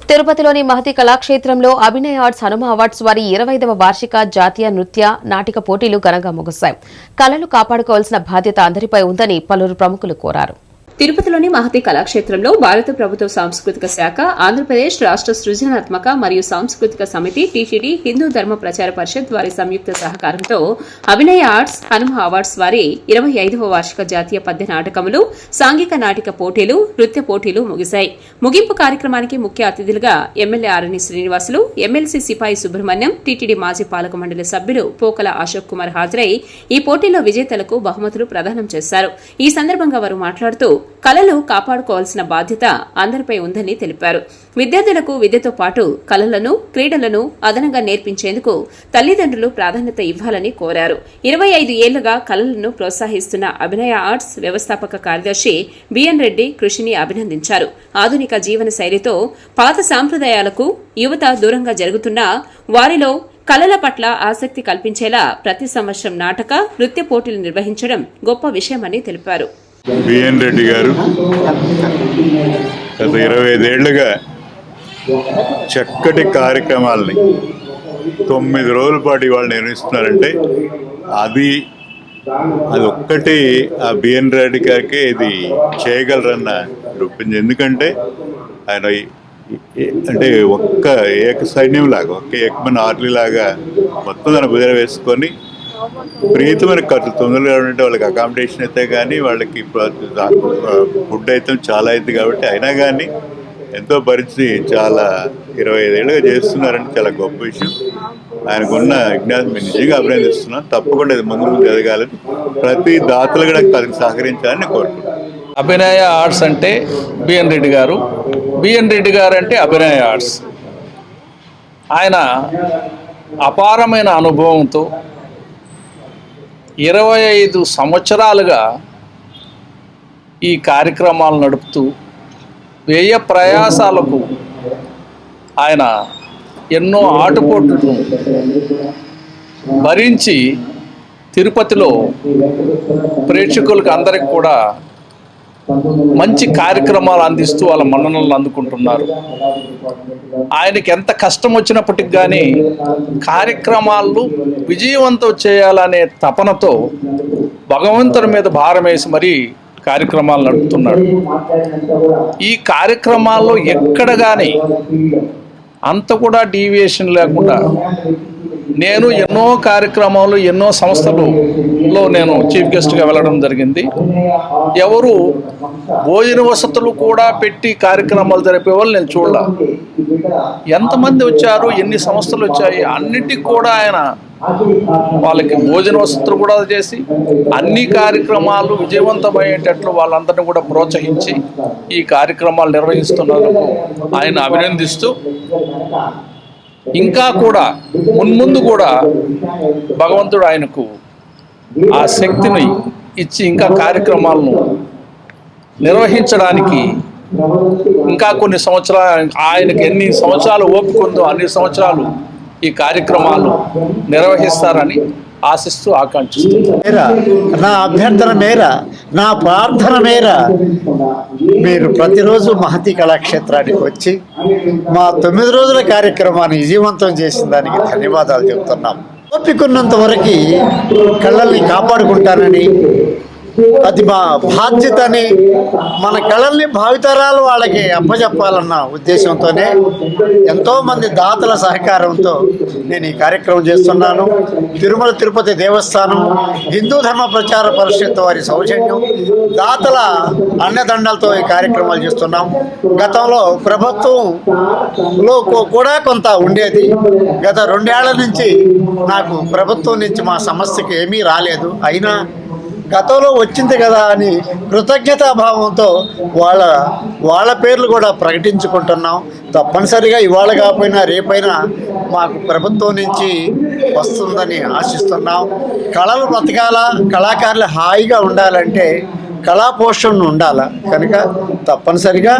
తిరుపతిలోని మహతి కళాక్షేత్రంలో అభినయ arts Hanuma awards వారి 25వ వార్షిక జాతీయ నృత్య నాటిక పోటీలు ఘనంగా ముగిశాయి. కళలు కాపాడుకోవాల్సిన బాధ్యత అందరిపై ఉందని పలువురు ప్రముఖులు కోరారు. తిరుపతిలోని మహతి కళాక్షేత్రంలో భారత ప్రభుత్వ సాంస్కృతిక శాఖ, ఆంధ్రప్రదేశ్ రాష్ట్ర సృజనాత్మక మరియు సాంస్కృతిక సమితి, టీటీడీ, హిందూ ధర్మ ప్రచార పరిషత్ వారి సంయుక్త సహకారంతో అభినయ ఆర్ట్స్ హనుమ అవార్డ్స్ వారి 25వ వార్షిక జాతీయ పద్య నాటకములు, సాంఘిక నాటిక పోటీలు, నృత్య పోటీలు ముగిశాయి. ముగింపు కార్యక్రమానికి ముఖ్య అతిథులుగా ఎమ్మెల్యే ఆరణి శ్రీనివాసులు, ఎమ్మెల్సీ సిపాయి సుబ్రహ్మణ్యం, టీటీడీ మాజీ పాలక మండలి సభ్యులు పోకల అశోక్ కుమార్ హాజరై ఈ పోటీలో విజేతలకు బహుమతులు ప్రదానం చేశారు. ఈ సందర్భంగా వారు మాట్లాడుతూ కళలు కాపాడుకోవాల్సిన బాధ్యత అందరిపై ఉందని తెలిపారు. విద్యార్థులకు విద్యతో పాటు కళలను, క్రీడలను అదనంగా నేర్పించేందుకు తల్లిదండ్రులు ప్రాధాన్యత ఇవ్వాలని కోరారు. 25 ఏళ్లుగా కళలను ప్రోత్సహిస్తున్న అభినయ ఆర్ట్స్ వ్యవస్థాపక కార్యదర్శి బిఎన్ రెడ్డి కృషిని అభినందించారు. ఆధునిక జీవన శైలితో పాత సాంప్రదాయాలకు యువత దూరంగా జరుగుతున్నా వారిలో కళల పట్ల ఆసక్తి కల్పించేలా ప్రతి సంవత్సరం నాటక, నృత్య పోటీలు నిర్వహించడం గొప్ప విషయమని తెలిపారు. బిఎన్ రెడ్డి గారు గత 25 ఏళ్లుగా చక్కటి కార్యక్రమాలని 9 రోజుల పాటు ఇవాళ నిర్వహిస్తున్నారంటే అది ఒక్కటి ఆ బిఎన్ రెడ్డి గారికి ఇది చేయగలరన్న రూపింది. ఎందుకంటే ఆయన అంటే ఒక్క ఏక సైన్యం లాగా, ఒక్క ఏకమైన ఆర్మీ లాగా మొత్తం దాన్ని బుధన వేసుకొని ప్రీతమైన ఖర్చు తొందరగా ఉంటే వాళ్ళకి అకామిడేషన్ అయితే కానీ వాళ్ళకి ఫుడ్ అయితే చాలా అయింది. కాబట్టి అయినా కానీ ఎంతో భరించి చాలా 25 ఏళ్ళుగా చేస్తున్నారంటే చాలా గొప్ప విషయం. ఆయనకున్న విజ్ఞానం మేము నిజంగా అభినందిస్తున్నాం. తప్పకుండా ఇది ముందు ఎదగాలని ప్రతి దాతలు కూడా దానికి సహకరించాలని కోరుకుంటున్నాను. అభినయ ఆర్ట్స్ అంటే బిఎన్ రెడ్డి గారు, బిఎన్ రెడ్డి గారు అంటే అభినయ ఆర్ట్స్. ఆయన అపారమైన అనుభవంతో 25 సంవత్సరాలుగా ఈ కార్యక్రమాలు నడుపుతూ వ్యయ ప్రయాసాలకు ఆయన ఎన్నో ఆటుపోట్లను భరించి తిరుపతిలో ప్రేక్షకులకు అందరికి కూడా మంచి కార్యక్రమాలు అందిస్తూ వాళ్ళ మన్ననలను అందుకుంటున్నారు. ఆయనకి ఎంత కష్టం వచ్చినప్పటికి కానీ కార్యక్రమాలు విజయవంతం చేయాలనే తపనతో భగవంతుని మీద భారం వేసి మరీ కార్యక్రమాలు నడుపుతున్నాడు. ఈ కార్యక్రమాల్లో ఎక్కడ కానీ అంత కూడా డీవియేషన్ లేకుండా నేను ఎన్నో కార్యక్రమాలు, ఎన్నో సంస్థలలో నేను చీఫ్ గెస్ట్గా వెళ్ళడం జరిగింది. ఎవరు భోజన వసతులు కూడా పెట్టి కార్యక్రమాలు జరిపే వాళ్ళు నేను చూడాల. ఎంతమంది వచ్చారు, ఎన్ని సంస్థలు వచ్చాయి, అన్నిటికి కూడా ఆయన వాళ్ళకి భోజన వసతులు కూడా చేసి అన్ని కార్యక్రమాలు విజయవంతమయ్యేటట్లు వాళ్ళందరినీ కూడా ప్రోత్సహించి ఈ కార్యక్రమాలు నిర్వహిస్తున్నందుకు ఆయన అభినందిస్తూ ఇంకా కూడా మున్ముందు కూడా భగవంతుడు ఆయనకు ఆ శక్తిని ఇచ్చి ఇంకా కార్యక్రమాలను నిర్వహించడానికి ఇంకా కొన్ని సంవత్సరాలు, ఆయనకి ఎన్ని సంవత్సరాలు ఓపిక ఉందో అన్ని సంవత్సరాలు ఈ కార్యక్రమాలు నిర్వహిస్తారని ఆశిస్తూ ఆకాంక్షిస్తున్నారు. నా అభ్యర్థన మేర, నా ప్రార్థన మేర మీరు ప్రతిరోజు మహతి కళాక్షేత్రానికి వచ్చి మా 9 రోజుల కార్యక్రమాన్ని విజయవంతం చేసిన దానికి ధన్యవాదాలు చెబుతున్నాం. ఓపికన్నంత వరకు కళల్ని కాపాడుకుంటానని, అది మా బాధ్యతని, మన కళల్ని భావితరాలు వాళ్ళకి అప్పచెప్పాలన్న ఉద్దేశంతోనే ఎంతోమంది దాతల సహకారంతో నేను ఈ కార్యక్రమం చేస్తున్నాను. తిరుమల తిరుపతి దేవస్థానం, హిందూ ధర్మ ప్రచార పరిషత్ వారి సౌజన్యం, దాతల అన్నదండలతో ఈ కార్యక్రమాలు చేస్తున్నాం. గతంలో ప్రభుత్వంలో కూడా కొంత ఉండేది. గత 2 ఏళ్ల నుంచి నాకు ప్రభుత్వం నుంచి మా సంస్థకి ఏమీ రాలేదు. అయినా గతంలో వచ్చింది కదా అని కృతజ్ఞతాభావంతో వాళ్ళ పేర్లు కూడా ప్రకటించుకుంటున్నాం. తప్పనిసరిగా ఇవాళ కాకపోయినా రేపైనా మాకు ప్రభుత్వం నుంచి వస్తుందని ఆశిస్తున్నాం. కళలు బ్రతకాల, కళాకారులు హాయిగా ఉండాలంటే కళా పోషణ ఉండాలి. కనుక తప్పనిసరిగా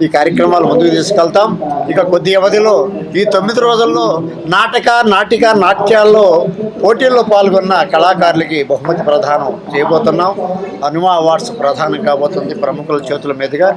ఈ కార్యక్రమాలు ముందుకు తీసుకెళ్తాం. ఇక కొద్ది వ్యవధిలో ఈ 9 రోజుల్లో నాట్యాల్లో పోటీల్లో పాల్గొన్న కళాకారులకి బహుమతి ప్రదానం చేయబోతున్నాం. హనుమ అవార్డ్స్ ప్రదానం కాబోతుంది ప్రముఖుల చేతుల మీదుగా.